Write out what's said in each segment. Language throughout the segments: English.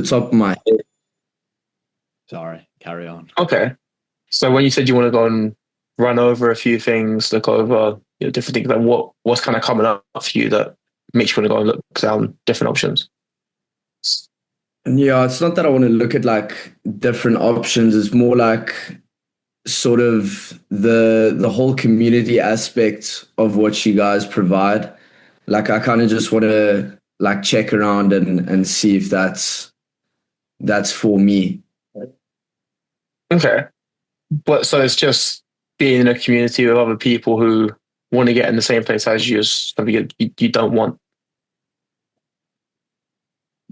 the top of my head. Sorry, carry on. Okay. So when you said you want to go and run over a few things, look over different things, like what's kind of coming up for you that makes you want to go and look down different options? Yeah, it's not that I want to look at like different options. It's more like sort of the whole community aspect of what you guys provide. Like I kind of just want to like check around and see if that's for me. Okay. But so it's just being in a community with other people who want to get in the same place as you is something you don't want.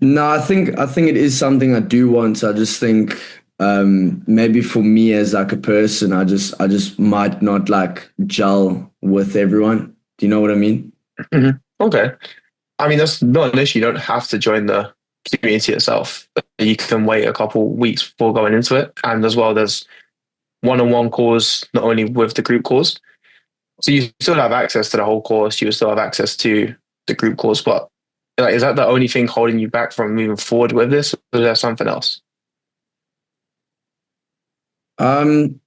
No, I think it is something I do want. I just think maybe for me as like a person, I just might not like gel with everyone. Do you know what I mean? Mhm. Okay. I mean, that's not an issue. You don't have to join the community itself. You can wait a couple weeks before going into it. And as well, there's one-on-one calls, not only with the group calls. So you still have access to the whole course. You still have access to the group course. But like, is that the only thing holding you back from moving forward with this? Or is there something else? Um,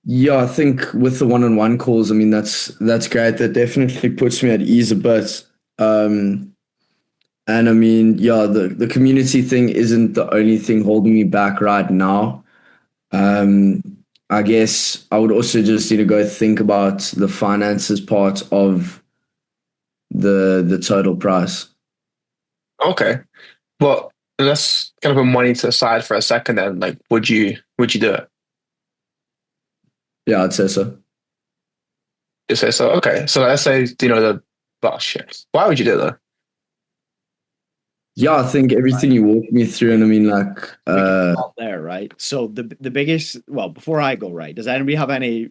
yeah, I think with the one-on-one calls, I mean that's great. That definitely puts me at ease a bit. Um, and I mean, yeah, the community thing isn't the only thing holding me back right now. Um, I guess I would also just go think about the finances part of the total price. Okay. Well, let's kind of put money to the side for a second then. Like, would you do it? Yeah, I'd say so. You say so? Okay. So let's say, oh shit. Why would you do that? Yeah, I think everything you walked me through, and I mean, like, We can stop there, right? So the biggest, well, before I go, right, does anybody have any,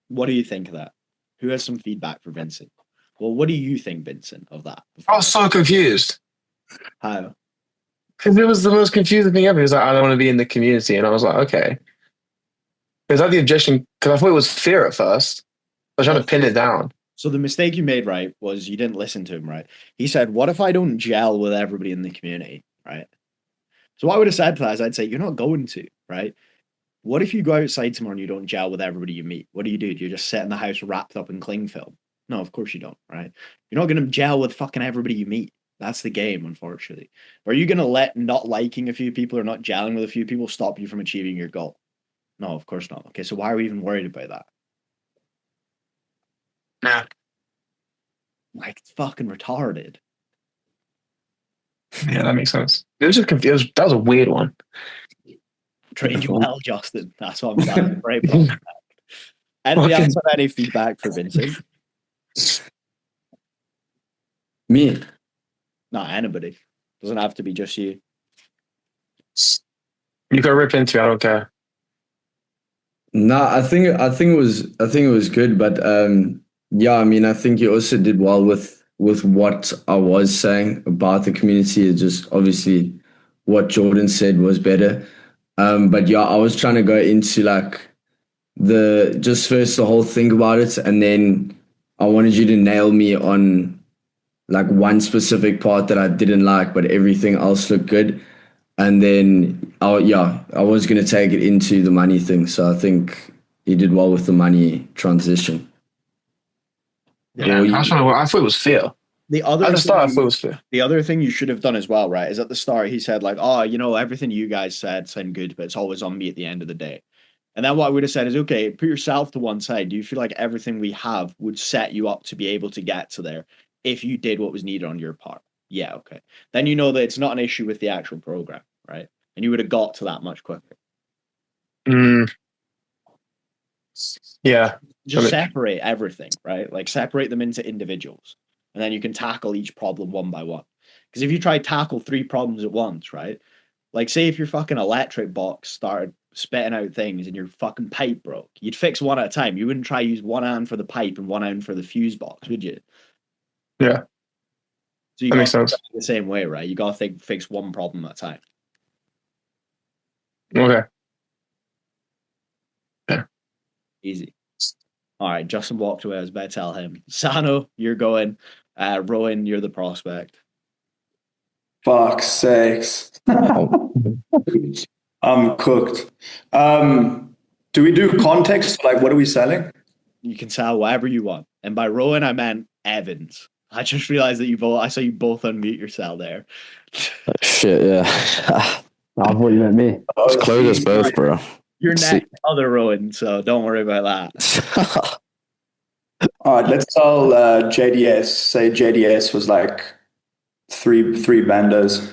what do you think of that? Who has some feedback for Vincent? Well, what do you think, Vincent, of that? I was so confused. How? Because it was the most confusing thing ever. He was like, I don't want to be in the community. And I was like, okay. Is that the objection? Because I thought it was fear at first. I was trying to pin it down. So the mistake you made, right, was you didn't listen to him, right? He said, what if I don't gel with everybody in the community, right? So what I would have said to that is I'd say, you're not going to, right? What if you go outside tomorrow and you don't gel with everybody you meet? What do? Do you just sit in the house wrapped up in cling film? No, of course you don't, right? You're not going to gel with fucking everybody you meet. That's the game, unfortunately. Are you going to let not liking a few people or not gelling with a few people stop you from achieving your goal? No, of course not. Okay, so why are we even worried about that? Nah. Like, it's fucking retarded. Yeah, that makes sense. It was just confused. That was a weird one. Trained you well, Justin. That's what I'm glad. Very proud. Anybody else have any feedback for Vincent? Me. Not anybody. Doesn't have to be just you. You can rip into it. I don't care. No, I think it was good, but yeah, I mean, I think you also did well with what I was saying about the community. It just obviously what Jordan said was better. But yeah, I was trying to go into like the just first the whole thing about it, and then I wanted you to nail me on like one specific part that I didn't like, but everything else looked good. And then I was gonna take it into the money thing. So I think he did well with the money transition. Yeah, Or you, I thought it was fear. The other At the start, I thing, thought it was fear. the other thing you should have done as well, right, is at the start he said like, oh, everything you guys said sound good, but it's always on me at the end of the day. And then what I would have said is, okay, put yourself to one side. Do you feel like everything we have would set you up to be able to get to there if you did what was needed on your part? Yeah, okay. Then you know that it's not an issue with the actual program, right? And you would have got to that much quicker. Mm, yeah. Just separate everything, right? Like separate them into individuals. And then you can tackle each problem one by one. Because if you try to tackle 3 problems at once, right? Like say if your fucking electric box started spitting out things and your fucking pipe broke, you'd fix one at a time. You wouldn't try to use one hand for the pipe and one hand for the fuse box, would you? Yeah. So you That got makes to sense. the same way, right? You got to fix one problem at a time. Okay. Yeah. Easy. All right, Justin walked away. I was about to tell him. Sano, you're going. Rowan, you're the prospect. Fuck's sakes. Oh, I'm cooked. Do we do context? Like, what are we selling? You can sell whatever you want. And by Rowan, I meant Evans. I just realized that I saw you both unmute yourself there. shit, yeah. I thought you meant me. Just close us geez. both, bro. You're See- next other Rowan, so don't worry about that. All right, let's sell JDS. Say JDS was like three bandos.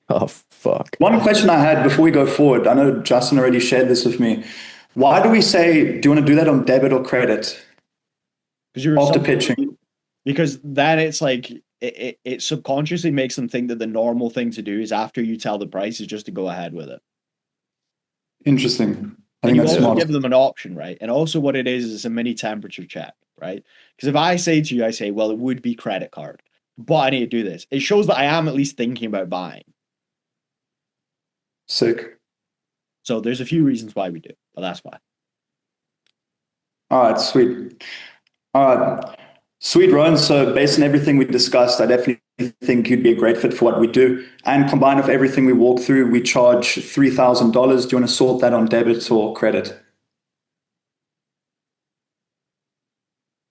Oh, fuck. One question I had before we go forward, I know Justin already shared this with me. Why do we say, do you want to do that on debit or credit Because you're after pitching? Because then it's like it subconsciously makes them think that the normal thing to do is after you tell the price is just to go ahead with it. Interesting. I And think you that's also smart. give them an option, right? And also what it is a mini temperature check, right? Because if I say to you, I say, well, it would be credit card, but I need to do this. It shows that I am at least thinking about buying. Sick. So there's a few reasons why we do, but that's why. All right, sweet. All right. Sweet, Rowan. So based on everything we discussed, I definitely think you'd be a great fit for what we do. And combined with everything we walk through, we charge $3,000. Do you want to sort that on debit or credit?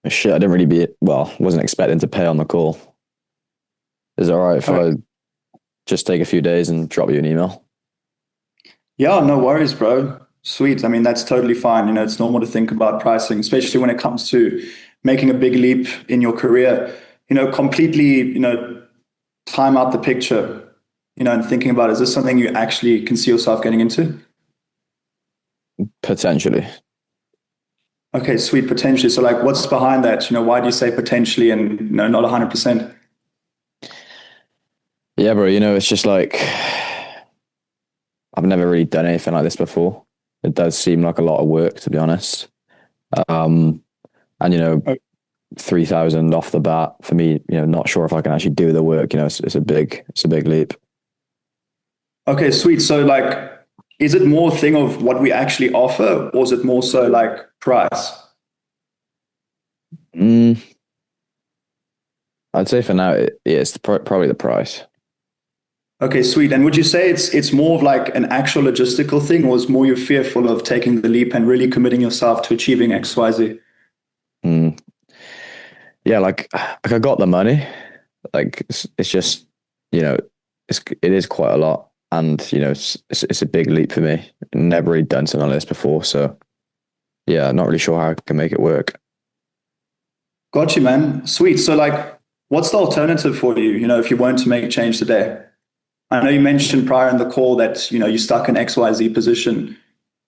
Shit, I didn't really wasn't expecting to pay on the call. Is it all right if I just take a few days and drop you an email? Yeah, no worries, bro. Sweet. I mean, that's totally fine. You know, it's normal to think about pricing, especially when it comes to making a big leap in your career. You know, completely, time out the picture, and thinking about, is this something you actually can see yourself getting into? Potentially. Okay, sweet, potentially. So like, what's behind that? Why do you say potentially and not 100%? Yeah, bro, it's just like I've never really done anything like this before. It does seem like a lot of work, to be honest. And 3,000 off the bat for me, not sure if I can actually do the work. It's a big leap. Okay, sweet. So like, is it more a thing of what we actually offer, or is it more so like price? I'd say for now, it's probably the price. Okay, sweet. And would you say it's more of like an actual logistical thing, or is more you're fearful of taking the leap and really committing yourself to achieving XYZ? Yeah, like I got the money. Like it's just, it is quite a lot, and it's a big leap for me. Never really done something like this before, so yeah, not really sure how I can make it work. Got you, man. Sweet. So like, what's the alternative for you? If you weren't to make a change today? I know you mentioned prior in the call that, you're stuck in XYZ position.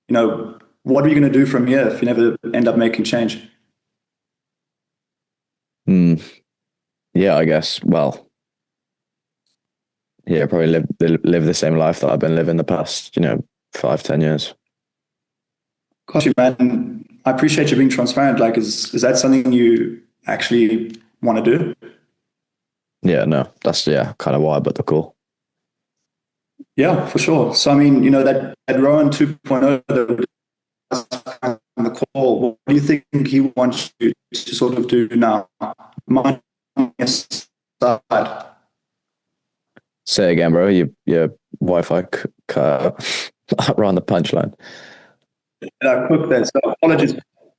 What are you going to do from here if you never end up making change? Yeah, I guess. Well, yeah, probably live the same life that I've been living the past, 5-10 years. Got you, man. I appreciate you being transparent. Like, is that something you actually want to do? Yeah, no, that's kind of why I booked the call. Yeah, for sure. So, I mean, that Rowan 2.0 that we discussed on the call, what do you think he wants you to sort of do now? Money aside. Say again, bro. Your Wi-Fi cut out around the punchline. Yeah, quick there. So apologies.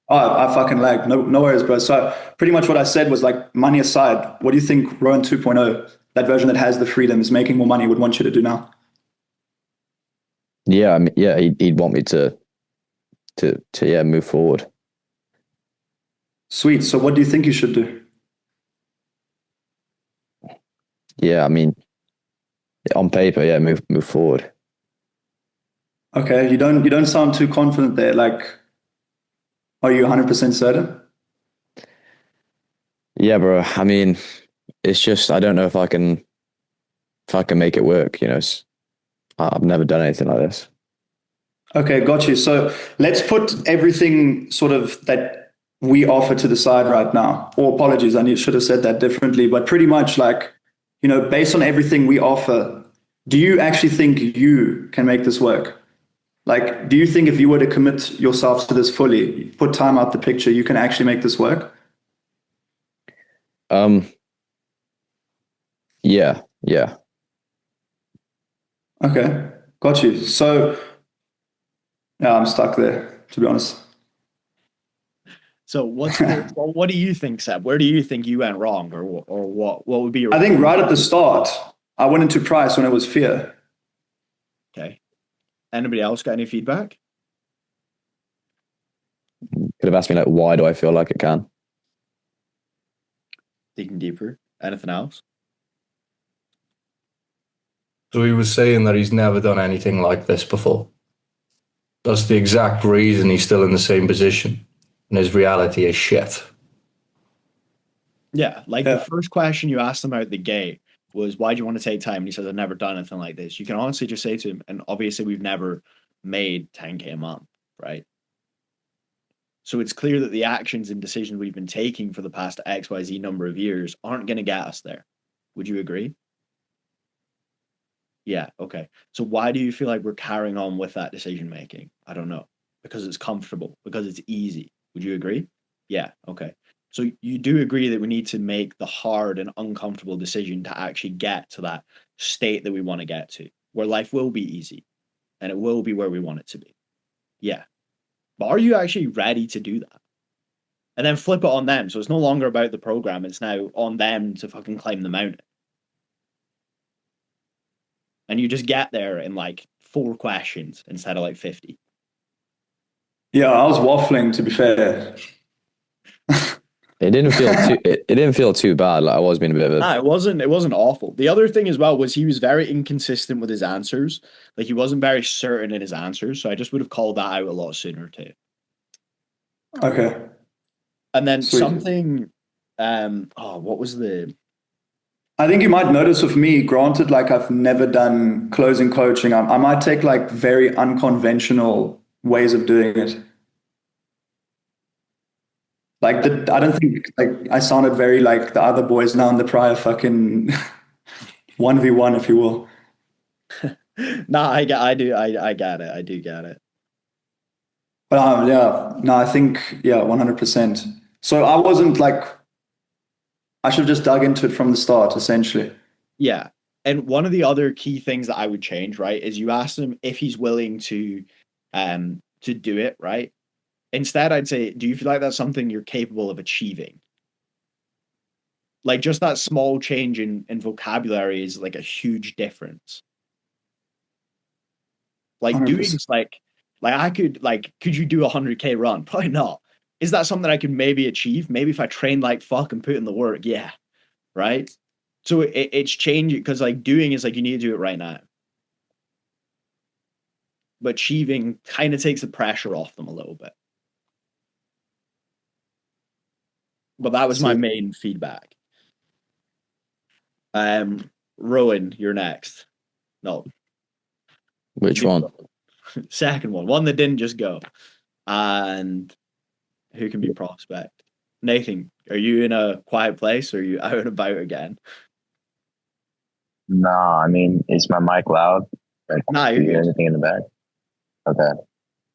Oh, I fucking lagged. No worries, bro. So pretty much what I said was like, money aside, what do you think Rowan 2.0, that version that has the freedom, is making more money, would want you to do now? Yeah, I mean, yeah, he'd want me to move forward. Sweet. So what do you think you should do? Yeah, I mean, on paper, yeah, move forward. Okay, you don't sound too confident there. Like, are you 100% certain? Yeah, bro. I mean, it's just I don't know if I can make it work. I've never done anything like this. Okay, got you. So let's put everything sort of that we offer to the side right now. Or apologies, should have said that differently. But pretty much like, based on everything we offer, do you actually think you can make this work? Like, do you think if you were to commit yourself to this fully, put time out the picture, you can actually make this work? Yeah. Okay, got you. So, yeah, I'm stuck there, to be honest. So what do you think, Seb? Where do you think you went wrong, or what would be your? I think right at the start, I went into price when it was fear. Okay. Anybody else got any feedback? Could have asked me like, why do I feel like it can? Digging deeper. Anything else? So he was saying that he's never done anything like this before. That's the exact reason he's still in the same position. And his reality is shit. Yeah, like the first question you asked him out the gate was, why do you want to take time? And he says, I've never done anything like this. You can honestly just say to him, and obviously we've never made 10K a month, right? So it's clear that the actions and decisions we've been taking for the past XYZ number of years aren't going to get us there. Would you agree? Yeah, okay. So why do you feel like we're carrying on with that decision making? I don't know. Because it's comfortable, because it's easy. Would you agree? Yeah, okay. So you do agree that we need to make the hard and uncomfortable decision to actually get to that state that we want to get to, where life will be easy and it will be where we want it to be. Yeah. But are you actually ready to do that? And then flip it on them. So it's no longer about the program. It's now on them to fucking climb the mountain. And you just get there in like 4 questions instead of like 50. Yeah, I was waffling, to be fair. It didn't feel too. It didn't feel too bad. Like I was being a bit of a. Nah, it wasn't awful. The other thing as well was he was very inconsistent with his answers. Like he wasn't very certain in his answers. So I just would have called that out a lot sooner too. Okay. And then Sweet. something. What was the? I think you might notice with me, granted, like I've never done closing coaching. I might take like very unconventional ways of doing it. Like I don't think like I sounded very like the other boys now in the prior fucking 1v1, if you will. Nah, I get it. I do get it. But yeah, no, I think 100%. So I wasn't like, I should have just dug into it from the start, essentially. Yeah. And one of the other key things that I would change, right, is you ask him if he's willing to do it, right? Instead, I'd say, do you feel like that's something you're capable of achieving? Like just that small change in vocabulary is like a huge difference. Like 100%. doing like I could you do a 100K run? Probably not. Is that something I could maybe achieve? Maybe if I train like fuck and put in the work, yeah. Right? So it's changing because like doing is like you need to do it right now. But achieving kind of takes the pressure off them a little bit. But that was my main feedback. Rowan, you're next. No. Which one? Second one that didn't just go. And who can be prospect? Nathan, are you in a quiet place or are you out and about again? Nah, I mean, is my mic loud? Like, Nah, do you're you hear good. anything in the back? Okay. All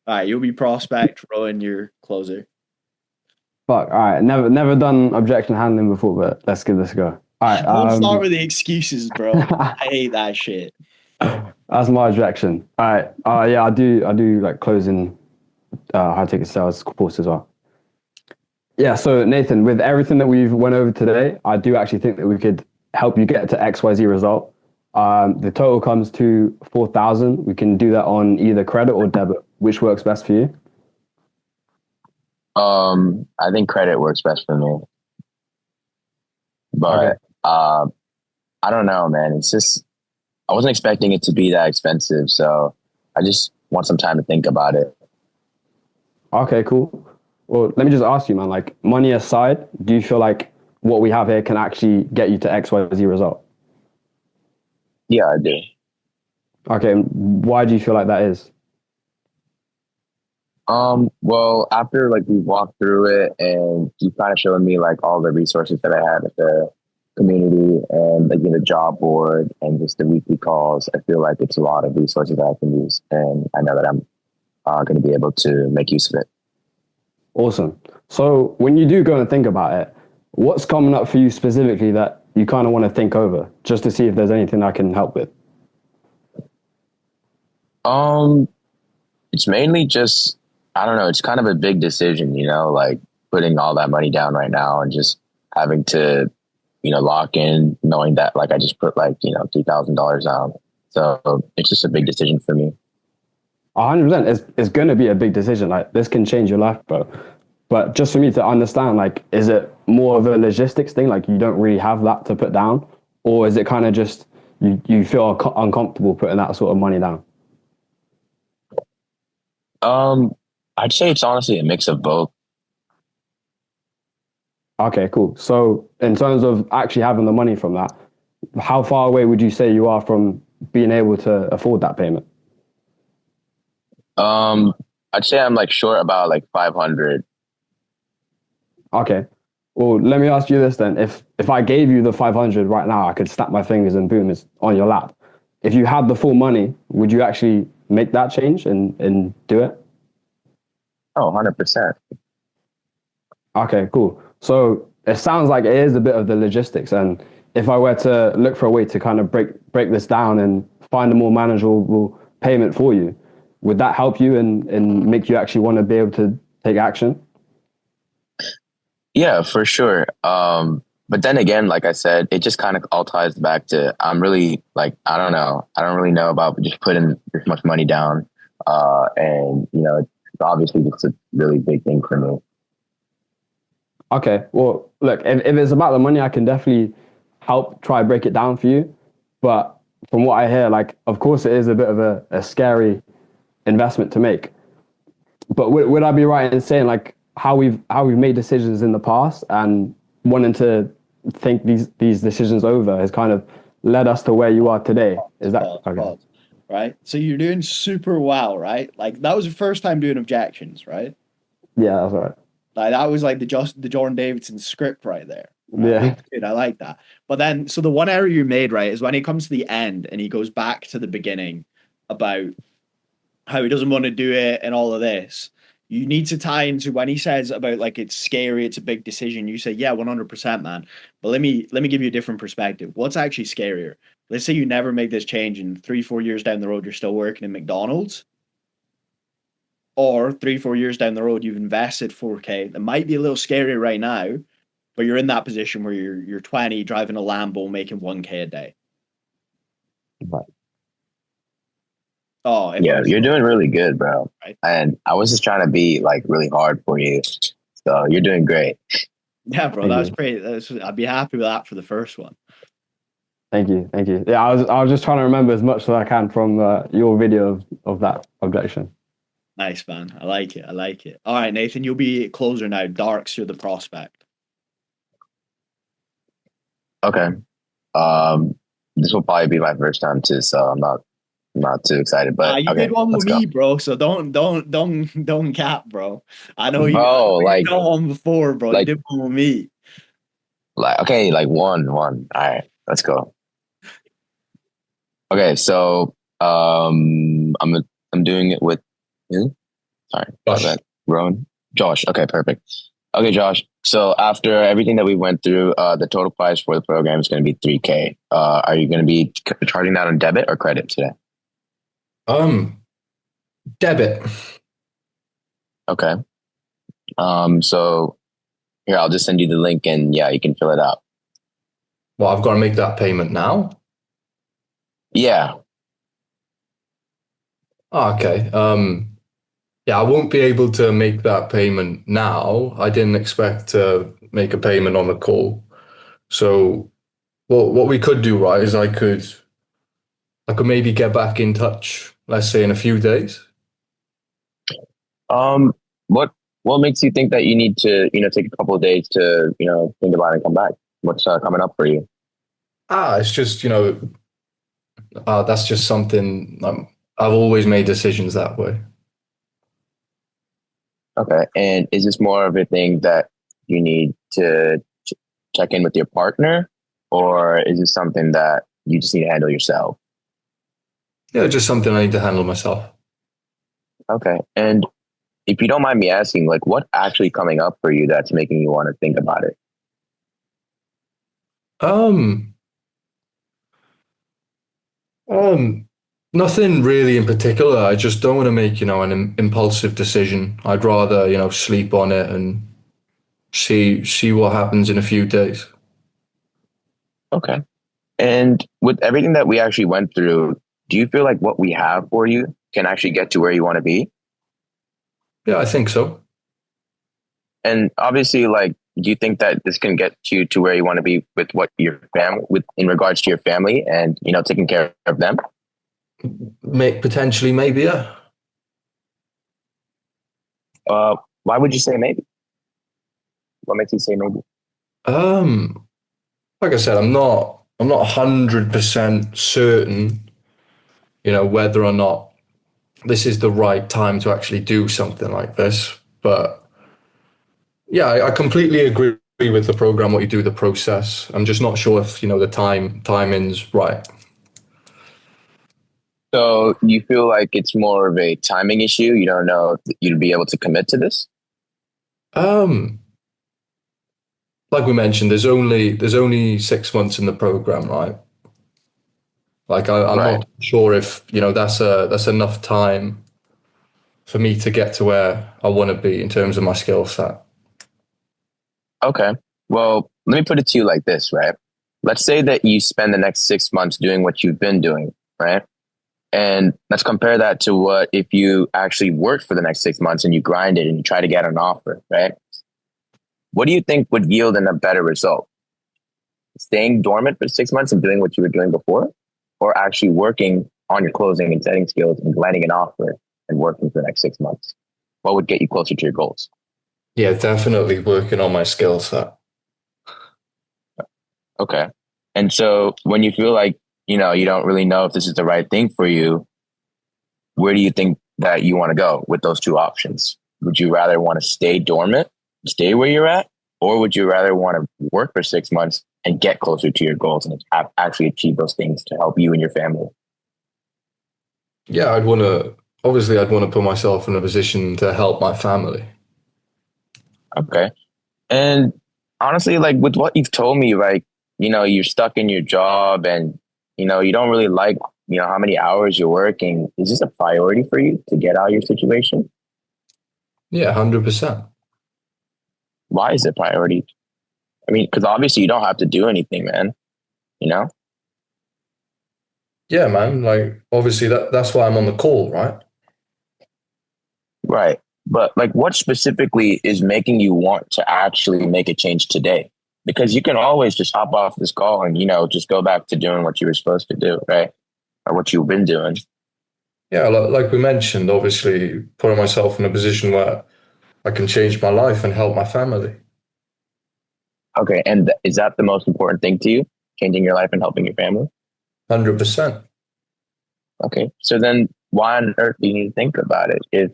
right, you'll be prospect. Rowan, your closer. Fuck. All right. Never done objection handling before, but let's give this a go. All right. Don't start with the excuses, bro. I hate that shit. That's my objection. All right. Yeah, I do like closing high ticket sales course as well. Yeah. So Nathan, with everything that we've went over today, I do actually think that we could help you get to XYZ result. The total comes to 4,000. We can do that on either credit or debit. Which works best for you? I think credit works best for me. But Okay. I don't know, man. It's just I wasn't expecting it to be that expensive, so I just want some time to think about it. Okay, cool. Well, let me just ask you, man, like money aside, do you feel like what we have here can actually get you to XYZ result? Yeah, I do. Okay, why do you feel like that is? Well, after like we walked through it and you kind of showed me like all the resources that I had at the community and like the job board and just the weekly calls, I feel like it's a lot of resources that I can use, and I know that I'm going to be able to make use of it. Awesome. So when you do go and think about it, what's coming up for you specifically that you kind of want to think over just to see if there's anything I can help with? It's mainly just, I don't know, it's kind of a big decision, like putting all that money down right now and just having to, lock in, knowing that like I just put like, $3,000 down. So it's just a big decision for me. 100%. It's going to be a big decision. Like, this can change your life, bro. But just for me to understand, like, is it more of a logistics thing? Like, you don't really have that to put down? Or is it kind of just you feel uncomfortable putting that sort of money down? I'd say it's honestly a mix of both. Okay, cool. So in terms of actually having the money from that, how far away would you say you are from being able to afford that payment? I'd say I'm like short about like 500. Okay. Well, let me ask you this then. If I gave you the 500 right now, I could snap my fingers and boom, it's on your lap. If you had the full money, would you actually make that change and do it? Oh, 100%. Okay, cool. So it sounds like it is a bit of the logistics. And if I were to look for a way to kind of break this down and find a more manageable payment for you, would that help you and make you actually want to be able to take action? Yeah, for sure. But then again, like I said, it just kind of all ties back to I'm really like, I don't know. I don't really know about just putting this much money down. And, it's obviously just a really big thing for me. Okay, well, look, if it's about the money, I can definitely help try break it down for you. But from what I hear, like, of course, it is a bit of a scary investment to make. But would I be right in saying like how we've made decisions in the past and wanting to think these decisions over has kind of led us to where you are today? Is that okay? Right? So you're doing super well, right? Like that was the first time doing objections, right? Yeah, that's all right. Like that was like the Jordan Davidson script right there. Right? Yeah. Good, I like that. But then, so the one error you made, right, is when he comes to the end and he goes back to the beginning about how he doesn't want to do it and all of this. You need to tie into when he says about like it's scary, it's a big decision. You say, yeah, 100%, man. But let me give you a different perspective. What's actually scarier? Let's say you never make this change, and 3-4 years down the road, you're still working in McDonald's, or 3-4 years down the road, you've invested 4K. That might be a little scary right now, but you're in that position where you're 20, driving a Lambo, making 1K a day. Right. Oh, yeah, you're doing really good, bro. Right? And I was just trying to be like really hard for you. So you're doing great. Yeah, bro, that was great. I'd be happy with that for the first one. Thank you. Yeah, I was just trying to remember as much as I can from your video of that objection. Nice, man. I like it. All right, Nathan, you'll be closer now. Darks, you're the prospect. Okay. This will probably be my first time too, so I'm not too excited. But you did one with me, bro. So don't cap, bro. I know you. You've done one before, bro. Like, you did one with me. Like okay, like one. All right, let's go. Okay, so I'm doing it with who? Sorry, Rowan, Josh. Okay, perfect. Okay, Josh. So after everything that we went through, the total price for the program is going to be $3K. Are you going to be charging that on debit or credit today? Debit. Okay. So here, I'll just send you the link and yeah, you can fill it out. Well, I've got to make that payment now? Yeah. Okay. Yeah, I won't be able to make that payment now. I didn't expect to make a payment on the call. So what we could do, right, is I could maybe get back in touch, let's say in a few days. What makes you think that you need to, take a couple of days to, think about it and come back? What's coming up for you? It's just, that's just something I've always made decisions that way. Okay. And is this more of a thing that you need to check in with your partner, or is this something that you just need to handle yourself? Yeah, just something I need to handle myself. Okay. And if you don't mind me asking, like, what actually coming up for you that's making you want to think about it? Nothing really in particular. I just don't want to make, an impulsive decision. I'd rather, sleep on it and see what happens in a few days. Okay. And with everything that we actually went through, do you feel like what we have for you can actually get to where you want to be? Yeah, I think so. And obviously, like, do you think that this can get you to where you want to be with what your family, with in regards to your family and, taking care of them? Potentially, maybe, yeah. Why would you say maybe? What makes you say maybe? Um, like I said, I'm not 100% certain, whether or not this is the right time to actually do something like this. But yeah, I completely agree with the program, what you do, the process. I'm just not sure if, the timing's right. So you feel like it's more of a timing issue? You don't know if you'd be able to commit to this? Um, like we mentioned, there's only 6 months in the program, right? Like I'm Right. not sure if, that's enough time for me to get to where I want to be in terms of my skill set. Okay. Well, let me put it to you like this, right? Let's say that you spend the next 6 months doing what you've been doing, right? And let's compare that to what if you actually worked for the next 6 months and you grinded and you try to get an offer, right? What do you think would yield in a better result? Staying dormant for 6 months and doing what you were doing before, or actually working on your closing and setting skills and landing an offer and working for the next 6 months? What would get you closer to your goals? Yeah, definitely working on my skill set. Okay. And so when you feel like, you don't really know if this is the right thing for you, where do you think that you want to go with those two options? Would you rather want to stay dormant, stay where you're at, or would you rather want to work for 6 months and get closer to your goals and actually achieve those things to help you and your family? Yeah, I'd want to put myself in a position to help my family. Okay. And honestly, like with what you've told me, like, you're stuck in your job and, you don't really like, how many hours you're working. Is this a priority for you to get out of your situation? Yeah, 100%. Why is it a priority? I mean, because obviously you don't have to do anything, man. You know? Yeah, man. Like, obviously, that's why I'm on the call, right? Right. But like, what specifically is making you want to actually make a change today? Because you can always just hop off this call and, just go back to doing what you were supposed to do, right? Or what you've been doing. Yeah, like we mentioned, obviously, putting myself in a position where I can change my life and help my family. Okay. And is that the most important thing to you? Changing your life and helping your family? 100%. Okay. So then why on earth do you need to think about it if,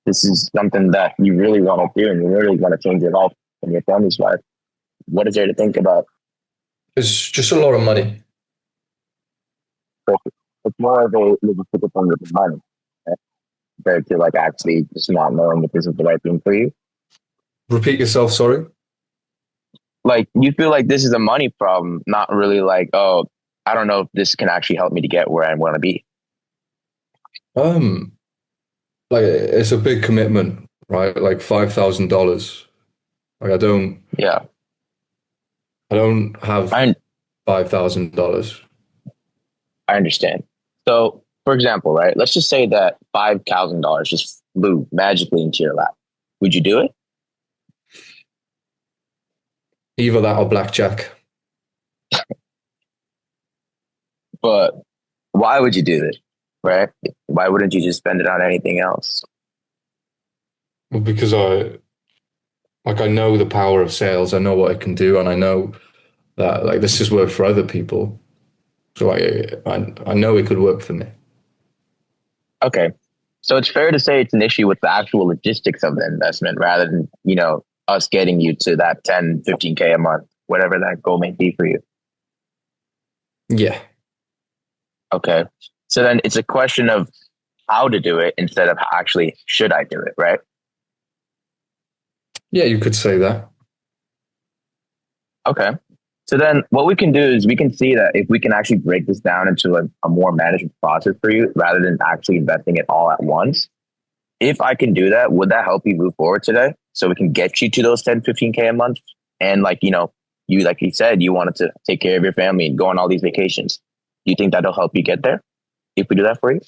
this is something that you really want to do and you really want to change your life and your family's life? What is there to think about? It's just a lot of money. It's more of a logistical thing with the money, right? Compared to like actually just not knowing if this is the right thing for you. Repeat yourself, sorry. Like you feel like this is a money problem, not really like, oh, I don't know if this can actually help me to get where I want to be. Like it's a big commitment, right? Like $5,000. Like Yeah. I don't have $5,000. I understand. So, for example, right, let's just say that $5,000 just flew magically into your lap. Would you do it? Either that or blackjack. But why would you do it, right? Why wouldn't you just spend it on anything else? Well, because I know the power of sales. I know what I can do, and I know that like this has worked for other people. So I know it could work for me. Okay. So it's fair to say it's an issue with the actual logistics of the investment rather than, us getting you to that 10, 15K a month, whatever that goal may be for you. Yeah. Okay. So then it's a question of how to do it instead of actually should I do it, right? Yeah, you could say that. Okay. So then what we can do is we can see that if we can actually break this down into a more management process for you rather than actually investing it all at once. If I can do that, would that help you move forward today? So we can get you to those 10, 15K a month. And like, you, like you said, you wanted to take care of your family and go on all these vacations. Do you think that'll help you get there if we do that for you?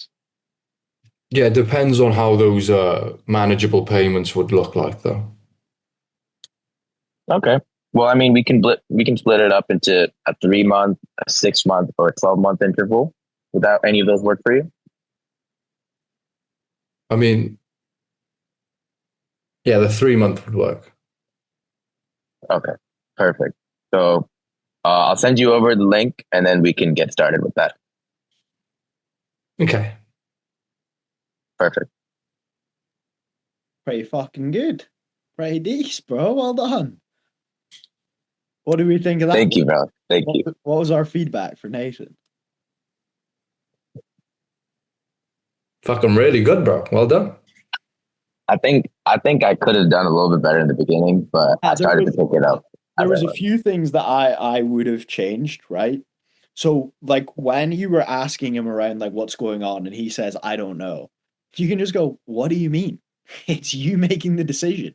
Yeah, it depends on how those manageable payments would look like, though. Okay. Well, I mean, we can split it up into a 3-month, a 6-month, or a 12-month interval. Would that any of those work for you? I mean, yeah, the 3-month would work. Okay, perfect. So I'll send you over the link, and then we can get started with that. Okay. Perfect. Pretty fucking good. Pretty decent, bro. Well done. What do we think of that? Thank you, bro. Thank you. What was our feedback for Nathan? Fucking really good, bro. Well done. I think I could have done a little bit better in the beginning, but I started to pick it up. There was a few things that I would have changed, right? So like when you were asking him around like what's going on and he says, I don't know, you can just go, what do you mean? It's you making the decision.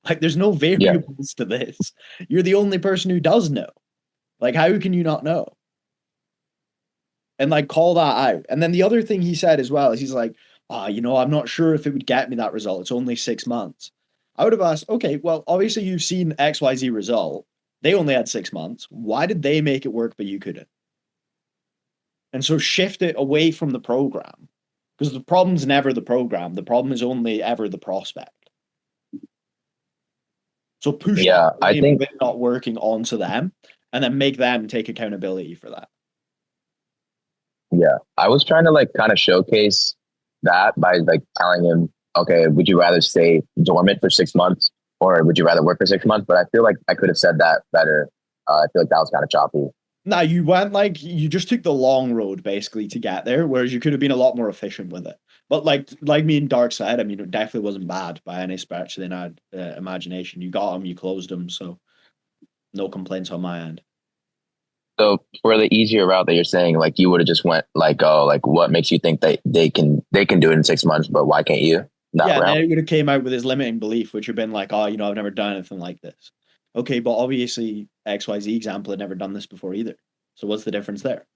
Like there's no variables to this. You're the only person who does know. Like how can you not know? And like call that out. And then the other thing he said as well is he's like, I'm not sure if it would get me that result. It's only 6 months. I would have asked, okay, well, obviously you've seen XYZ result. They only had 6 months. Why did they make it work, but you couldn't? And so shift it away from the program, because the problem's never the program. The problem is only ever the prospect. So push I think it not working onto them and then make them take accountability for that. Yeah, I was trying to like kind of showcase that by like telling him, okay, would you rather stay dormant for 6 months or would you rather work for 6 months? But I feel like I could have said that better. I feel like that was kind of choppy. No, you went like you just took the long road basically to get there, whereas you could have been a lot more efficient with it. But like me and Dark said, I mean, it definitely wasn't bad by any stretch of the imagination. You got them, you closed them, so no complaints on my end. So for the easier route that you're saying, like you would have just went like, oh, like what makes you think that they can do it in 6 months, but why can't you? And then it would have came out with his limiting belief, which would have been like, oh, I've never done anything like this. Okay, but obviously XYZ example had never done this before either. So what's the difference there?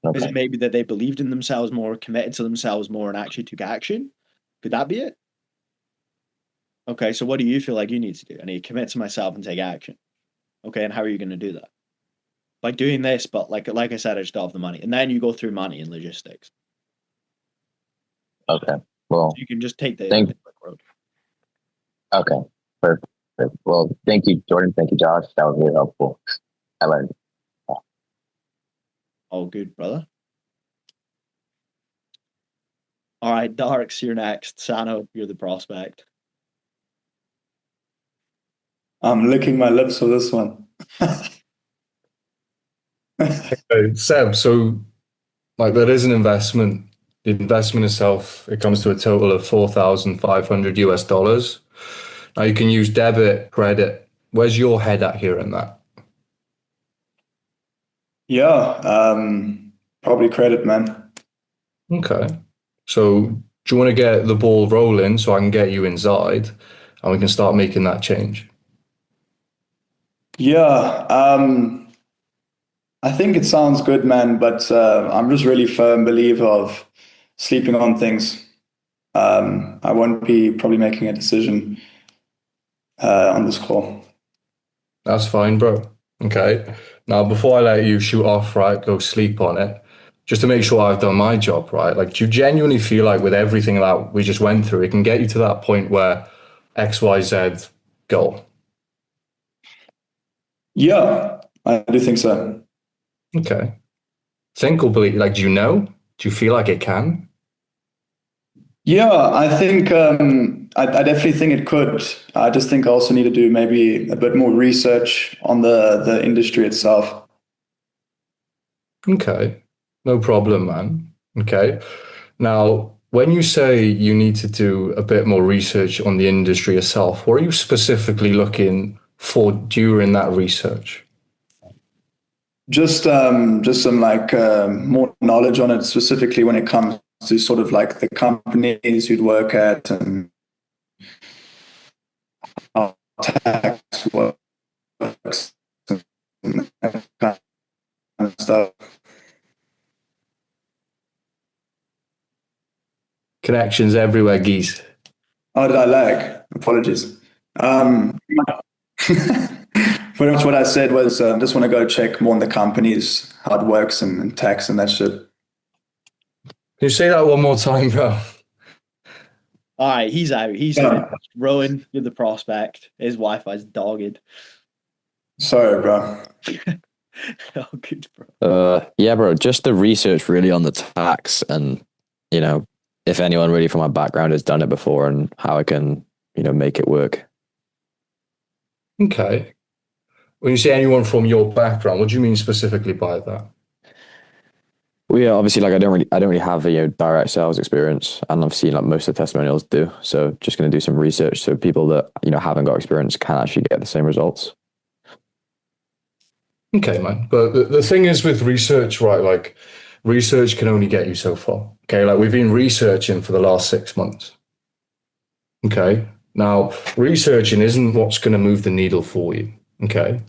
Okay. Is it maybe that they believed in themselves more, committed to themselves more, and actually took action? Could that be it? Okay, so what do you feel like you need to do? I need to commit to myself and take action. Okay, and how are you going to do that? By doing this, but like I said, I just don't have the money. And then you go through money and logistics. Okay, well. So you can just take the quick road. Okay, perfect. Well, thank you, Jordan. Thank you, Josh. That was really helpful. I learned. All good, brother. All right, Darks, you're next. Sano, you're the prospect. I'm licking my lips for this one. Okay, Seb, so like there is an investment. The investment itself, it comes to a total of $4,500. Now you can use debit, credit. Where's your head at here in that? Yeah, probably credit, man. Okay. So do you want to get the ball rolling so I can get you inside and we can start making that change? Yeah, I think it sounds good, man, but I'm just really firm believer of sleeping on things. I won't be probably making a decision on this call. That's fine, bro. Okay. Now, before I let you shoot off, right, go sleep on it, just to make sure I've done my job, right? Like, do you genuinely feel like with everything that we just went through, it can get you to that point where XYZ goal? Yeah, I do think so. Okay. Think or believe, like, do you know? Do you feel like it can? Yeah, I think I definitely think it could. I just think I also need to do maybe a bit more research on the industry itself. Okay, no problem, man. Okay. Now, when you say you need to do a bit more research on the industry itself, what are you specifically looking for during that research? Just some like more knowledge on it, specifically when it comes to sort of like the companies you'd work at and how tax works and that kind of stuff. Connections everywhere, geese. Oh, did I lag? Apologies. Pretty much what I said was just want to go check more on the companies, how it works and tax and that shit. Can you say that one more time, bro? All right, he's out. He's Yeah. out. Rowan, you're the prospect. His Wi-Fi's dogged. Sorry, bro. Oh, good, bro. Yeah, bro, just the research really on the tax and, you know, if anyone really from my background has done it before and how I can, you know, make it work. Okay. When you say anyone from your background, what do you mean specifically by that? Well, yeah, obviously, like I don't really have a direct sales experience, and I've seen like most of the testimonials do. So just going to do some research so people that haven't got experience can actually get the same results. Okay, man. But the thing is with research, right? Like research can only get you so far. Okay, like we've been researching for the last 6 months. Okay, now researching isn't what's going to move the needle for you. Okay.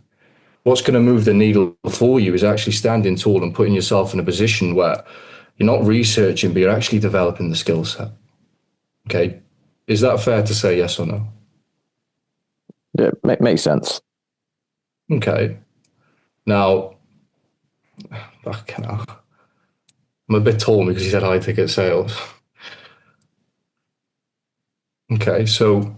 What's going to move the needle for you is actually standing tall and putting yourself in a position where you're not researching, but you're actually developing the skill set. Okay. Is that fair to say, yes or no? Yeah, makes sense. Okay. Now, fucking hell. I'm a bit torn because he said high ticket sales. Okay. So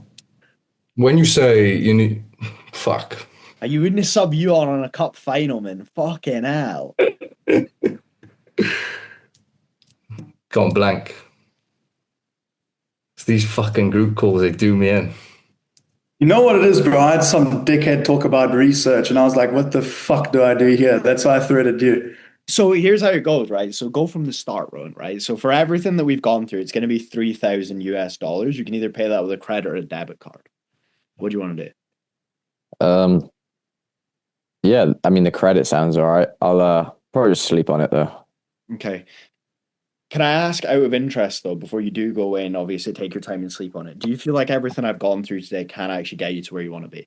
when you say you need, fuck. Are you in the sub you on a cup final, man? Fucking hell. Gone blank. It's these fucking group calls, they do me in. You know what it is, bro? I had some dickhead talk about research and I was like, what the fuck do I do here? That's why I threaded you. So here's how it goes, right? So go from the start, Rowan, right? So for everything that we've gone through, it's going to be $3,000 US. You can either pay that with a credit or a debit card. What do you want to do? Yeah, I mean the credit sounds all right. I'll probably just sleep on it though. Okay. Can I ask out of interest though, before you do go away and obviously take your time and sleep on it, do you feel like everything I've gone through today can actually get you to where you want to be?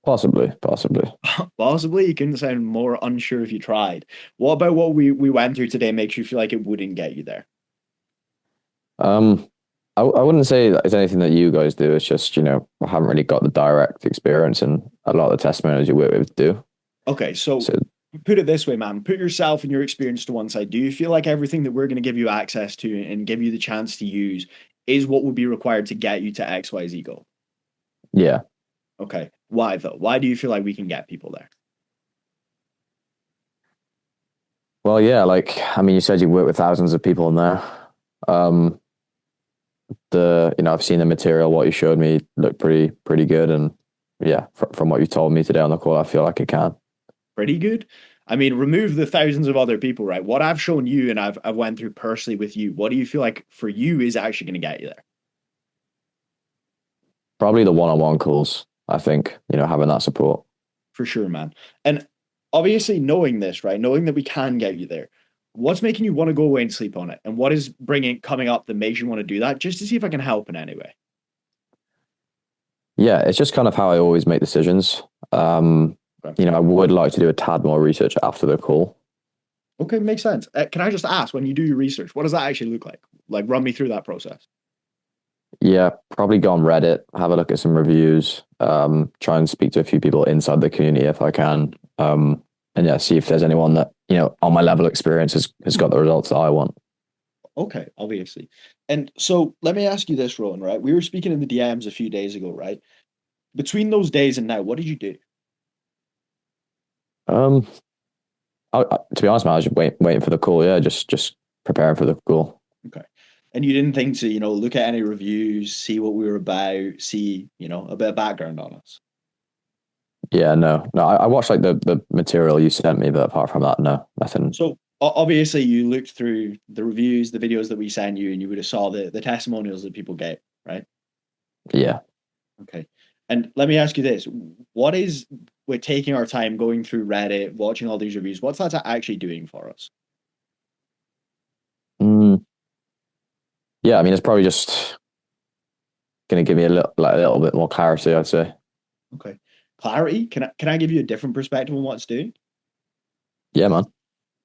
Possibly. Possibly. You couldn't sound more unsure if you tried. What about what we went through today makes you feel like it wouldn't get you there? I wouldn't say that it's anything that you guys do. It's just, I haven't really got the direct experience and a lot of the testimonials you work with do. Okay, so put it this way, man. Put yourself and your experience to one side. Do you feel like everything that we're going to give you access to and give you the chance to use is what would be required to get you to XYZ goal? Yeah. Okay. Why though? Why do you feel like we can get people there? Well, yeah, you said you work with thousands of people in there. I've seen the material, what you showed me looked pretty good. And yeah, from what you told me today on the call, I feel like it can. Pretty good. I mean, remove the thousands of other people, right? What I've shown you and I've went through personally with you, what do you feel like for you is actually going to get you there? Probably the one-on-one calls, I think, having that support. For sure, man. And obviously knowing this, right? Knowing that we can get you there, what's making you want to go away and sleep on it? And what is coming up that makes you want to do that? Just to see if I can help in any way. Yeah, it's just kind of how I always make decisions. I would like to do a tad more research after the call. Okay, makes sense. Can I just ask, when you do your research, what does that actually look like? Like, run me through that process. Yeah, probably go on Reddit, have a look at some reviews, try and speak to a few people inside the community if I can. And yeah, see if there's anyone that, on my level of experience has got the results that I want. Okay, obviously. And so let me ask you this, Rowan, right? We were speaking in the DMs a few days ago, right? Between those days and now, what did you do? To be honest, man, I was just waiting for the call. Yeah, just preparing for the call. Okay. And you didn't think to, look at any reviews, see what we were about, see, a bit of background on us? Yeah, no. I watched the material you sent me, but apart from that, no, nothing. So obviously you looked through the reviews, the videos that we sent you, and you would have saw the testimonials that people gave, right? Yeah. Okay. And let me ask you this: what is we're taking our time going through Reddit, watching all these reviews? What's that actually doing for us? Yeah, I mean, it's probably just going to give me a little bit more clarity, I'd say. Okay, clarity. Can I give you a different perspective on what it's doing? Yeah, man.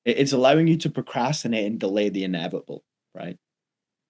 It's allowing you to procrastinate and delay the inevitable, right?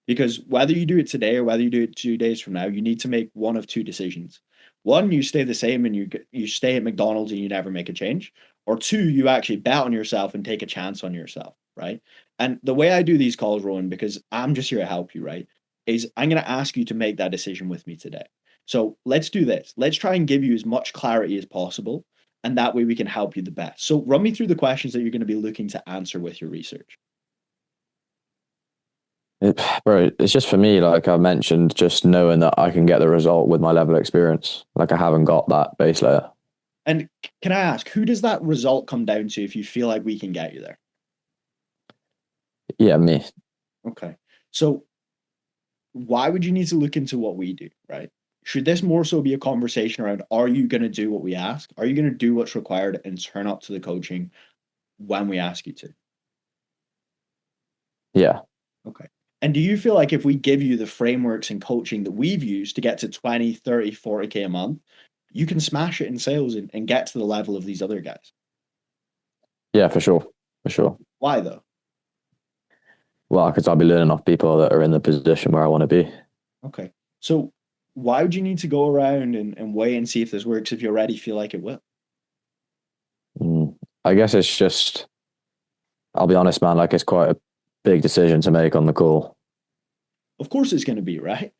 Because whether you do it today or whether you do it 2 days from now, you need to make one of two decisions. One, you stay the same and you stay at McDonald's and you never make a change. Or two, you actually bet on yourself and take a chance on yourself, right? And the way I do these calls, Rowan, because I'm just here to help you, right, is I'm going to ask you to make that decision with me today. So let's do this. Let's try and give you as much clarity as possible. And that way we can help you the best. So run me through the questions that you're going to be looking to answer with your research. Bro, it's just for me, like I mentioned, just knowing that I can get the result with my level of experience. Like I haven't got that base layer. And can I ask, who does that result come down to if you feel like we can get you there? Yeah, me. Okay. So why would you need to look into what we do, right? Should this more so be a conversation around, are you going to do what we ask? Are you going to do what's required and turn up to the coaching when we ask you to? Yeah. Okay. And do you feel like if we give you the frameworks and coaching that we've used to get to 20, 30, 40K a month, you can smash it in sales and get to the level of these other guys? Yeah, for sure. For sure. Why though? Well, because I'll be learning off people that are in the position where I want to be. Okay. So why would you need to go around and wait and see if this works if you already feel like it will? I guess it's just, I'll be honest, man, like it's quite a big decision to make on the call. Of course it's going to be, right?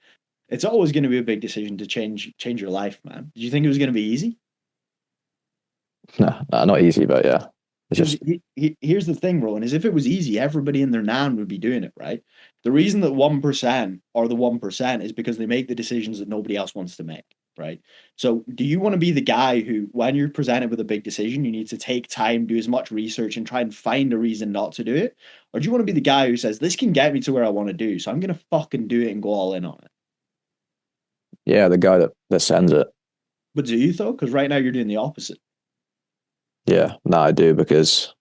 It's always going to be a big decision to change your life, man. Did you think it was going to be easy? No, not easy, but yeah. It's just, Here's the thing, Rowan, is if it was easy, everybody and their nan would be doing it, right? The reason that 1% are the 1% is because they make the decisions that nobody else wants to make, right? So do you want to be the guy who, when you're presented with a big decision, you need to take time, do as much research and try and find a reason not to do it? Or do you want to be the guy who says, this can get me to where I want to do, so I'm going to fucking do it and go all in on it? yeah, the guy that sends it. But do you though? Because right now you're doing the opposite. Yeah, no, I do because,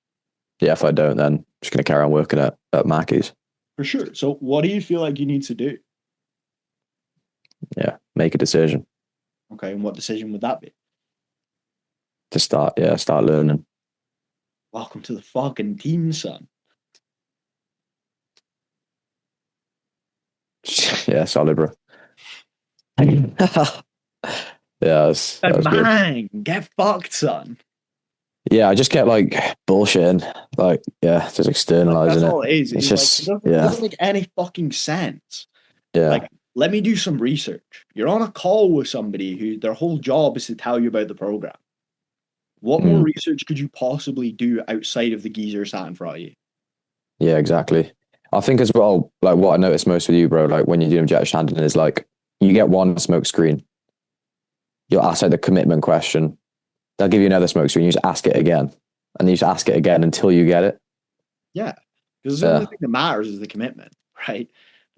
yeah, if I don't, then I'm just going to carry on working at Mackey's. For sure. So what do you feel like you need to do? Yeah, make a decision. Okay, and what decision would that be? To start learning. Welcome to the fucking team, son. Yeah, solid, bro. Yeah, that was good. Man, get fucked, son. Yeah, I just kept like bullshitting, like just externalizing That's all it is. It's just like, it doesn't make any fucking sense. Yeah, Like, let me do some research. You're on a call with somebody who their whole job is to tell you about the program. What more research could you possibly do outside of the geezer sat in front of you? Yeah, exactly. I think as well, like what I noticed most with you, bro, like when you do objection handling is like you get one smoke screen, you'll ask like the commitment question, they'll give you another smoke screen, you just ask it again, and you just ask it again until you get it. Yeah, because the only thing that matters is the commitment, right?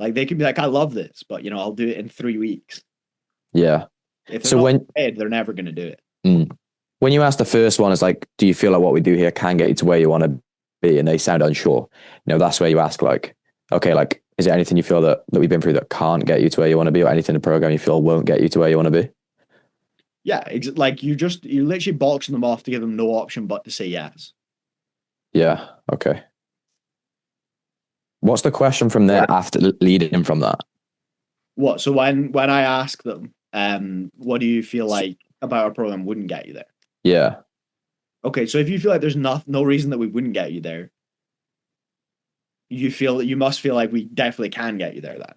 Like they could be like, I love this, but I'll do it in 3 weeks. Yeah. If they're not prepared, they're never going to do it. When you ask the first one, it's like, do you feel like what we do here can get you to where you want to be? And they sound unsure. That's where you ask like, okay, like, is there anything you feel that we've been through that can't get you to where you want to be, or anything in the program you feel won't get you to where you want to be? Yeah, like you're literally boxing them off to give them no option but to say yes. Yeah. Okay. What's the question from there after leading from that? What? So when I ask them, what do you feel like about our program wouldn't get you there? Yeah. Okay, so if you feel like there's no reason that we wouldn't get you there, you must feel like we definitely can get you there then.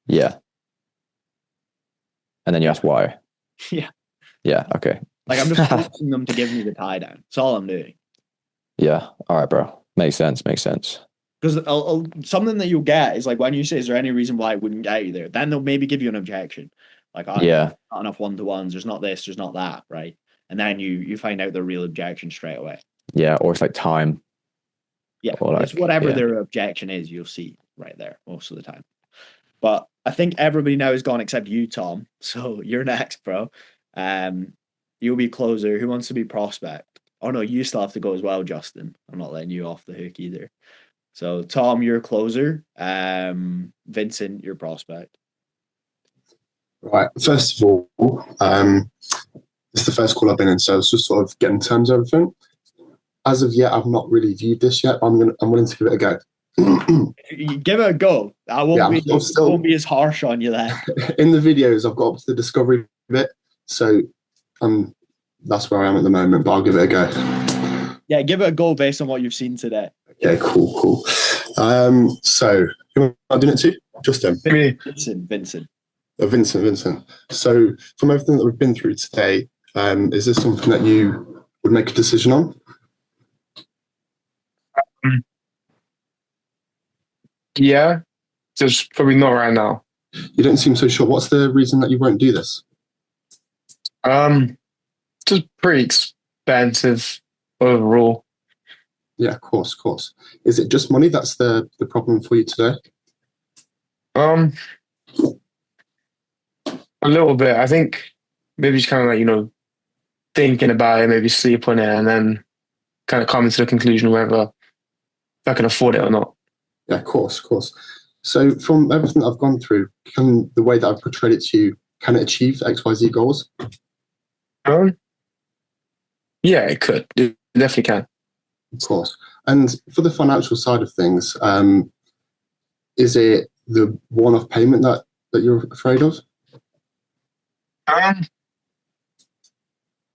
Yeah. And then you ask why. Yeah. Yeah. Okay. Like I'm just forcing them to give me the tie down. That's all I'm doing. Yeah. All right, bro. Makes sense. Because something that you'll get is like when you say, is there any reason why it wouldn't get you there? Then they'll maybe give you an objection. Like, not enough one-to-ones. There's not this, there's not that, right? And then you find out the real objection straight away. Yeah, or it's like time. Yeah, it's whatever their objection is, you'll see right there most of the time. But I think everybody now is gone except you, Tom. So you're next, bro. You'll be closer. Who wants to be prospect? Oh no, you still have to go as well, Justin. I'm not letting you off the hook either. So Tom, you're closer. Vincent, you're prospect. Right. First of all, it's the first call I've been in, so it's just sort of getting terms of everything. As of yet, I've not really viewed this yet. I'm willing to give it a go. You give it a go. I won't be as harsh on you then. In the videos, I've got up to the discovery bit, so that's where I am at the moment. But I'll give it a go. Yeah, give it a go based on what you've seen today. Yeah, cool. So who am I doing it to? Justin. Vincent. Vincent. So from everything that we've been through today, is this something that you would make a decision on? Yeah, just probably not right now. You don't seem so sure. What's the reason that you won't do this? Just pretty expensive overall. Yeah, of course. Is it just money that's the problem for you today? A little bit. I think maybe just kind of like, thinking about it, maybe sleep on it, and then kind of coming to the conclusion whether I can afford it or not. Yeah, of course. So from everything that I've gone through, can the way that I've portrayed it to you, can it achieve XYZ goals? Yeah, it could. It definitely can. Of course. And for the financial side of things, is it the one-off payment that you're afraid of?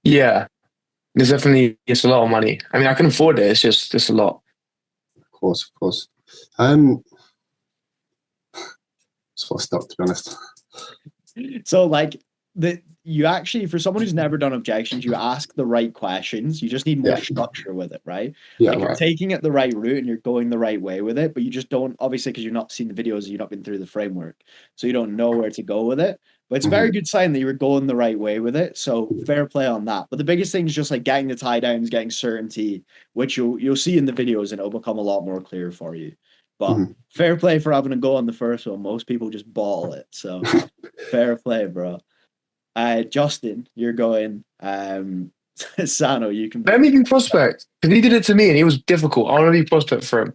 Yeah, it's a lot of money. I mean, I can afford it. It's a lot. Of course. Sort of stuck, to be honest. So you actually, for someone who's never done objections, you ask the right questions. You just need more structure with it, right? Yeah, like right. You're taking it the right route and you're going the right way with it, but you just don't, obviously, because you've not seen the videos, you've not been through the framework, so you don't know where to go with it. But it's a very good sign that you were going the right way with it. So fair play on that. But the biggest thing is just like getting the tie downs, getting certainty, which you'll see in the videos, and it'll become a lot more clear for you. But fair play for having a go on the first one. Most people just ball it. So fair play, bro. Justin, you're going. Sano, you can. Let me be prospect, because he did it to me and he was difficult. I want to be prospect for him.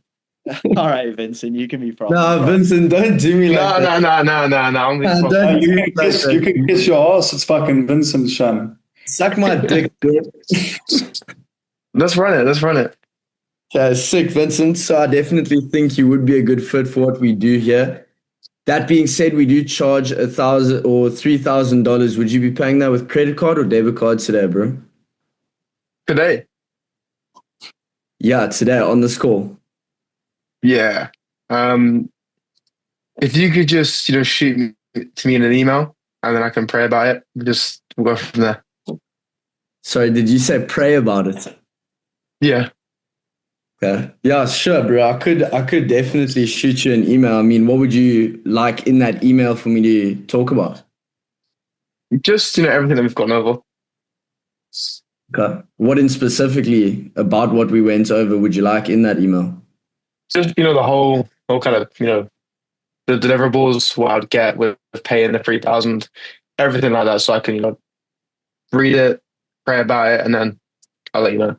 All right, Vincent, you can be prospect. No, Vincent, don't do me like that. No. I'm gonna be prospect. You can kiss your ass. It's fucking Vincent, Sean. Suck my dick, dude. Let's run it. Yeah, sick, Vincent. So I definitely think you would be a good fit for what we do here. That being said, we do charge $1,000 or $3,000. Would you be paying that with credit card or debit card today, bro? Today? Yeah, today on this call. Yeah. If you could just, shoot me to me in an email, and then I can pray about it. We'll go from there. Sorry, did you say pray about it? Yeah. Okay. Yeah, sure, bro. I could definitely shoot you an email. I mean, what would you like in that email for me to talk about? Just, everything that we've gone over. Okay. What in specifically about what we went over would you like in that email? Just, the whole kind of, the deliverables, what I'd get with paying the 3,000, everything like that, so I can, read it, pray about it, and then I'll let you know.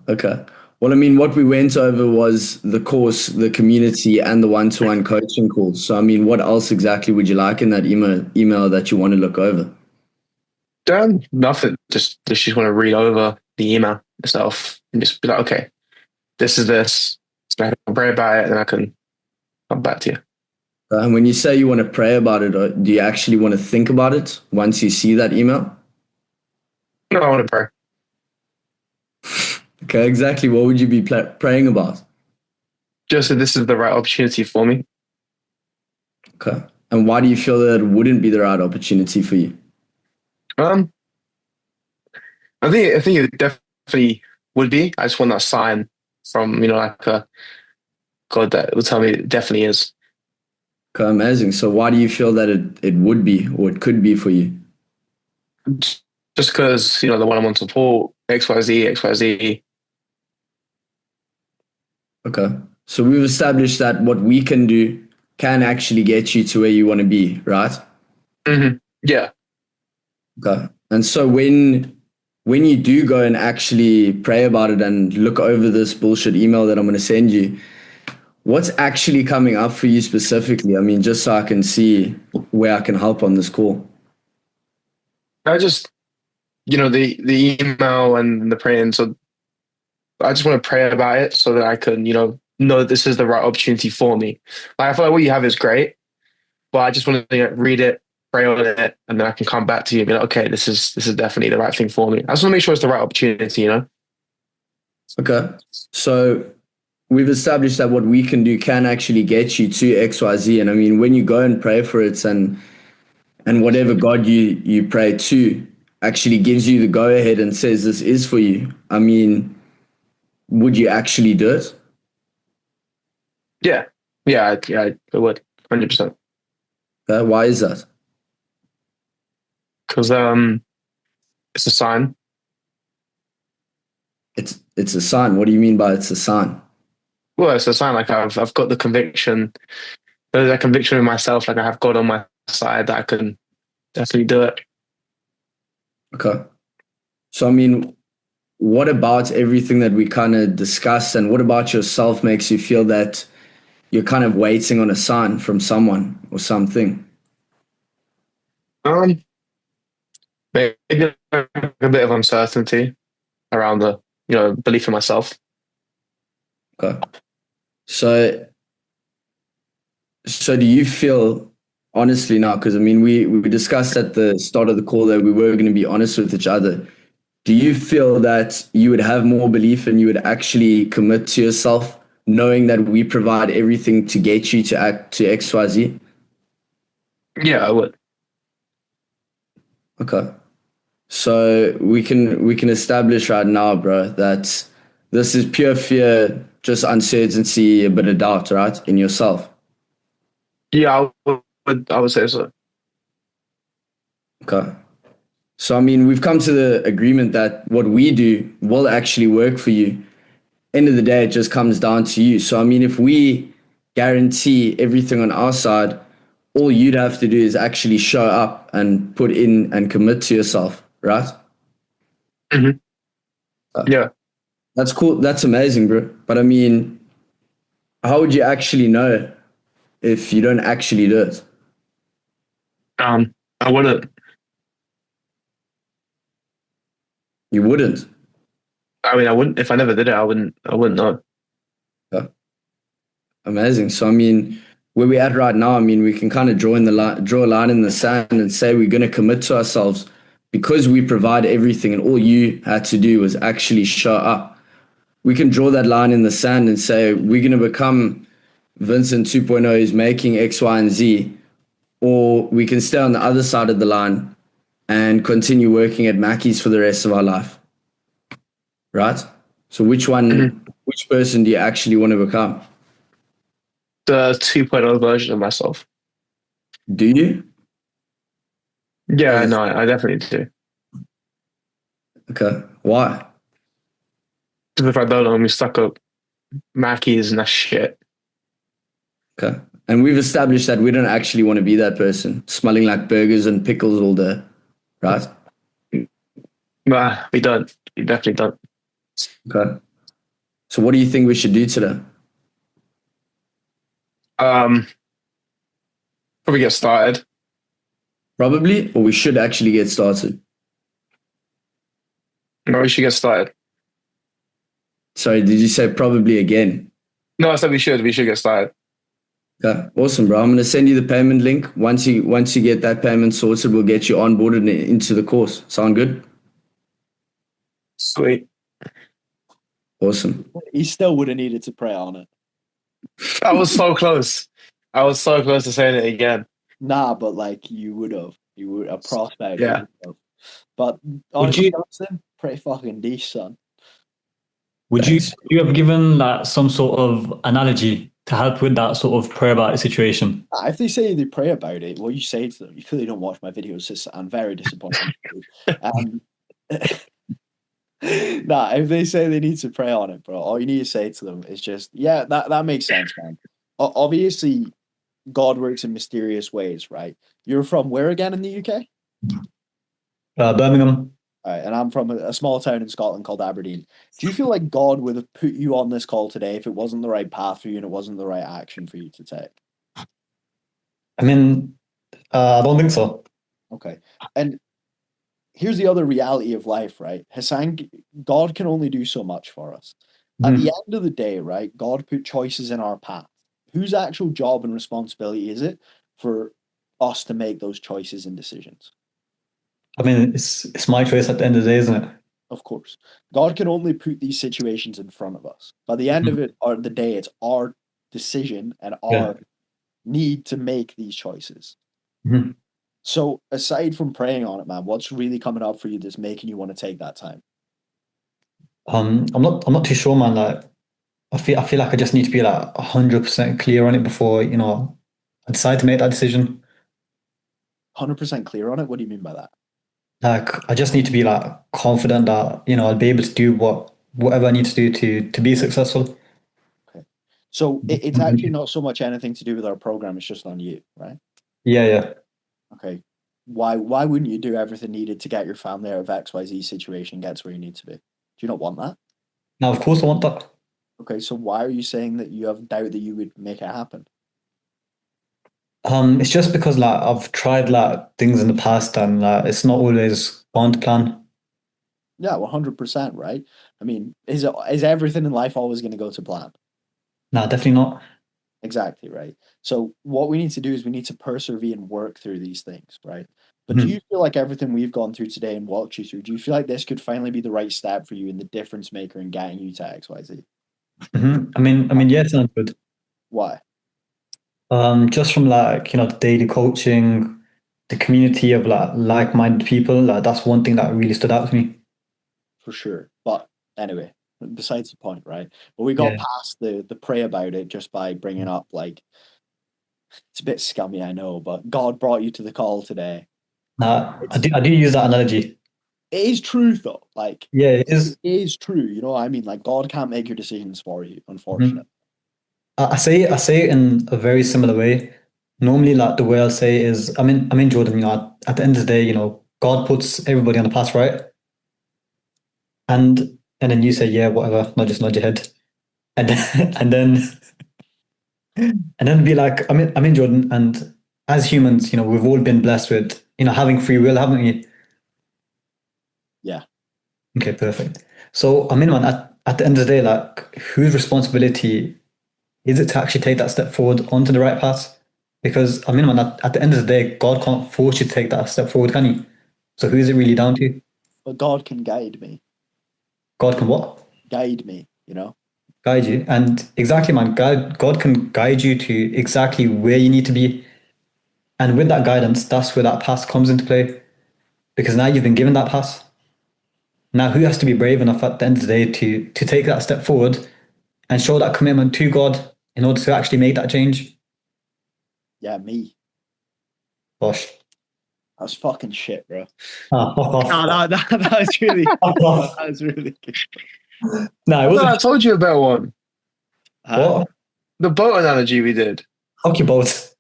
Okay. Well, I mean, what we went over was the course, the community, and the one-to-one coaching calls. So, I mean, what else exactly would you like in that email that you want to look over? Nothing. Just want to read over the email itself and just be like, okay, this is this. So I can pray about it, and I can come back to you. And when you say you want to pray about it, do you actually want to think about it once you see that email? No, I want to pray. Okay, exactly. What would you be praying about? Just that this is the right opportunity for me. Okay. And why do you feel that it wouldn't be the right opportunity for you? I think it definitely would be. I just want that sign from, like a God that will tell me it definitely is. Okay, amazing. So why do you feel that it would be or it could be for you? Just because, the one-on-one support, XYZ. Okay. So we've established that what we can do can actually get you to where you want to be, right? Yeah. Okay. And so when you do go and actually pray about it and look over this bullshit email that I'm going to send you, what's actually coming up for you specifically? I mean, just so I can see where I can help on this call. I just, the email and the praying. So I just want to pray about it so that I can, know this is the right opportunity for me. Like, I feel like what you have is great, but I just want to read it, pray on it, and then I can come back to you and be like, okay, this is definitely the right thing for me. I just want to make sure it's the right opportunity, Okay. So we've established that what we can do can actually get you to XYZ. And I mean, when you go and pray for it and whatever God you pray to actually gives you the go ahead and says this is for you, I mean, would you actually do it? Yeah. I would 100%. Okay. Why is that? Because it's a sign. It's a sign. What do you mean by it's a sign? Well, it's a sign. Like I've got the conviction. There's a conviction in myself. Like I have God on my side that I can definitely do it. Okay. So I mean, what about everything that we kind of discussed, and what about yourself makes you feel that you're kind of waiting on a sign from someone or something? Maybe a bit of uncertainty around the belief in myself. Okay. So do you feel, honestly now, because I mean we discussed at the start of the call that we were going to be honest with each other. Do you feel that you would have more belief and you would actually commit to yourself, knowing that we provide everything to get you to act to XYZ? Yeah, I would. Okay. So we can establish right now, bro, that this is pure fear, just uncertainty, a bit of doubt, right, in yourself. Yeah, I would say so. Okay. So I mean, we've come to the agreement that what we do will actually work for you. End of the day, it just comes down to you. So I mean, if we guarantee everything on our side, all you'd have to do is actually show up and put in and commit to yourself, right? Yeah. That's cool. That's amazing, bro. But I mean, how would you actually know if you don't actually do it? I wouldn't. You wouldn't. I mean, I wouldn't. If I never did it, I wouldn't know. Yeah. Amazing. So I mean, where we're at right now, I mean, we can kind of draw a line in the sand and say we're going to commit to ourselves because we provide everything, and all you had to do was actually show up. We can draw that line in the sand and say we're going to become Vincent 2.0 who's making X, Y, and Z, or we can stay on the other side of the line and continue working at Mackey's for the rest of our life. Right? So which person do you actually want to become? The 2.0 version of myself. Do you? Yeah, no, I definitely do. Okay. Why? Because if I don't, I'm stuck up Mackey's and that shit. Okay. And we've established that we don't actually want to be that person, smelling like burgers and pickles all day, right? Nah, we don't. We definitely don't. Okay. So what do you think we should do today? Probably get started. Probably, or we should actually get started. No, we should get started. Sorry, did you say probably again? No, I said we should. We should get started. Okay, awesome, bro. I'm going to send you the payment link. Once you get that payment sorted, we'll get you onboarded into the course. Sound good? Sweet. Awesome. He still would have needed to pray on it. I was so close. I was so close to saying it again. Nah, but like you would have. You would a prospect. Yeah. But honestly, pretty fucking decent. Would you have given that some sort of analogy to help with that sort of prayer about it situation? If they say they pray about it, what you say to them, you clearly don't watch my videos, so I'm very disappointed. Nah, if they say they need to pray on it, bro, all you need to say to them is just, yeah, that makes sense, man. Obviously, God works in mysterious ways, right? You're from where again in the UK? Birmingham. All right, and I'm from a small town in Scotland called Aberdeen. Do you feel like God would have put you on this call today if it wasn't the right path for you and it wasn't the right action for you to take? I mean, I don't think so. Okay. And here's the other reality of life, right? Hassan, God can only do so much for us. At the end of the day, right, God put choices in our path. Whose actual job and responsibility is it for us to make those choices and decisions? I mean, it's my choice at the end of the day, isn't it? Of course. God can only put these situations in front of us. By the end of it, or the day, it's our decision and our need to make these choices. Mhm. So aside from praying on it, man, what's really coming up for you that's making you want to take that time? I'm not too sure, man. Like, I feel like I just need to be like 100% clear on it before, I decide to make that decision. 100% clear on it? What do you mean by that? Like, I just need to be like confident that, I'll be able to do whatever I need to do to be successful. Okay. So it's actually not so much anything to do with our program, it's just on you, right? Yeah. Okay. Why wouldn't you do everything needed to get your family out of XYZ situation, gets where you need to be? Do you not want that? Now, of course I want that. Okay, so why are you saying that you have doubt that you would make it happen? It's just because like I've tried like things in the past and like it's not always gone to plan. Yeah, 100%, right? I mean, is everything in life always going to go to plan? No, definitely not. Exactly, right? So what we need to do is we need to persevere and work through these things, right? But do you feel like everything we've gone through today and walked you through, do you feel like this could finally be the right step for you and the difference maker in getting you to XYZ? I mean, yeah, it sounds good. Why? Just from like, the daily coaching, the community of like-minded people, like that's one thing that really stood out to me. For sure. But anyway, besides the point, right? But we got Yeah. past the pray about it just by bringing up like, it's a bit scummy, I know, but God brought you to the call today. Nah, I do use that analogy. It is true though. Like, Yeah, it is. it is true. You know what I mean? Like, God can't make your decisions for you, unfortunately. I say it in a very similar way. Normally, like the way I'll say it is, I'm in Jordan. At the end of the day, God puts everybody on the path, right? And then you say, yeah, whatever. Just nod your head, and then, and then be like, I'm in Jordan, and as humans, we've all been blessed with having free will, haven't we? Yeah. Okay, perfect. So man, at the end of the day, like, whose responsibility is it to actually take that step forward onto the right path? Because man, at the end of the day, God can't force you to take that step forward, can he? So who is it really down to? But God can guide me. God can what? Guide me, Guide you. And exactly, man, God can guide you to exactly where you need to be. And with that guidance, that's where that path comes into play. Because now you've been given that path. Now, who has to be brave enough at the end of the day to take that step forward and show that commitment to God in order to actually make that change? Yeah, me. Gosh. That was fucking shit, bro. Oh, fuck off. No, that was really Fuck off. that was really good. No, it No, wasn't. I told you about one. What? The boat analogy we did. Fuck your boat.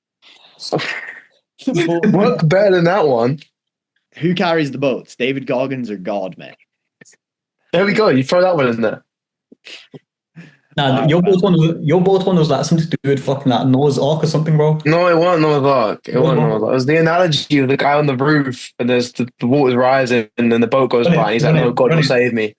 Worked better than that one. Who carries the boats? David Goggins or God, man? There we go. You throw that one in there. Nah, your boat one was like something to do with fucking like Noah's Ark or something, bro. No, it wasn't Noah's Ark. It wasn't Noah's Ark. It was the analogy of the guy on the roof and there's the water's rising and then the boat goes by and he's like, no, God will save me.